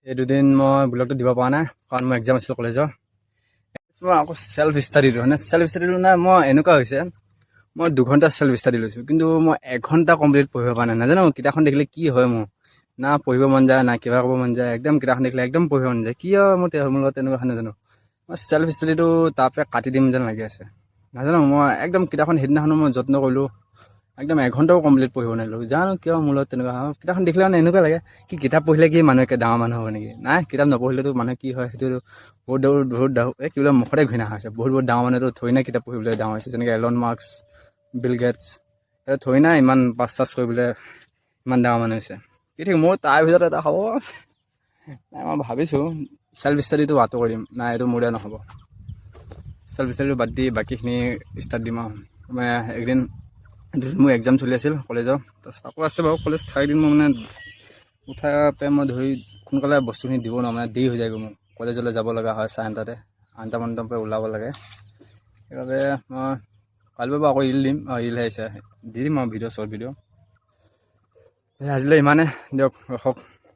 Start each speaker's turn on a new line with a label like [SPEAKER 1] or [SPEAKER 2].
[SPEAKER 1] এই দুদিন মই ব্লগটো দিব পৰা নাই কাৰণ মোৰ এক্সাম আছিল কলেজৰ। মই আকৌ চেল্ফ ষ্টাডিটো মানে চেল্ফ ষ্টাডিটো নাই, মই এনেকুৱা হৈছে মই 2 ঘণ্টা চেল্ফ ষ্টাডি লৈছোঁ, কিন্তু মই 1 ঘণ্টা কমপ্লিট পঢ়িব পৰা নাই। নাজানো কিতাপখন দেখিলে কি হয়, মোৰ না পঢ়িব মন যায় না কিবা কৰিব মন যায়, একদম কিতাপখন দেখিলে একদম পঢ়িব মন যায়। কিয় মোৰ লগত তেনেকুৱা নাজানো। মই চেল্ফ ষ্টাডিটো তাৰ পৰা কাটি দিম যেন লাগি আছে। নাজানো মই একদম কিতাপখন সেইদিনাখনো মই যত্ন কৰিলোঁ, একদম 1 ঘণ্টাও কমপ্লিট পঢ়িব নোৱাৰিলোঁ। জানো কিয় মোৰ লগত তেনেকুৱা হয়। কিতাপখন দেখিলে মানে এনেকুৱা লাগে কি কিতাপ পঢ়িলে কি মানুহ একে ডাঙৰ মানুহ হ'ব নেকি? নাই, কিতাপ নপঢ়িলেতো মানুহ কি হয় সেইটো বহুত কি বোলে মুখতে ঘৃণা হৈছে। বহুত ডাঙৰ মানুহটো থৰি না কিতাপ পঢ়িবলৈ ডাঙৰ হৈছে, যেনেকৈ এলন মাস্ক, বিল গেটছ, থৰি না ইমান পাছ কৰিবলৈ ইমান ডাঙৰ মানুহ হৈছে। কি ঠিক মোৰ তাৰ ভিতৰত এটা হ'ব। নাই, মই ভাবিছোঁ চেল্ফ ষ্টাডিটো আঁতৰ কৰিম। নাই, এইটো মোৰ দ্বাৰা নহ'ব। চেল্ফ ষ্টাডিটো বাদ দি বাকীখিনি ষ্টাৰ্ট দিম আৰু। মই একদিন মোৰ এক্সাম চলি আছিল কলেজৰ, তাৰপিছত আকৌ আছে বাৰু কলেজ 4 দিন। মই মানে উঠাই পাই মই ধৰি সোনকালে বস্তুখিনি দিব নোৱাৰোঁ, মানে দেৰি হৈ যায়গৈ মোৰ। কলেজলৈ যাব লগা হয় 9:30 8টামানৰ পৰা ওলাব লাগে। সেইবাবে মই কালিৰ পৰা আকৌ ৰিল দিম, ৰিল আহিছে দি দিম আৰু ভিডিঅ' শ্বৰ্ট ভিডিঅ'। আজিলৈ ইমানে, দিয়ক ৰখক।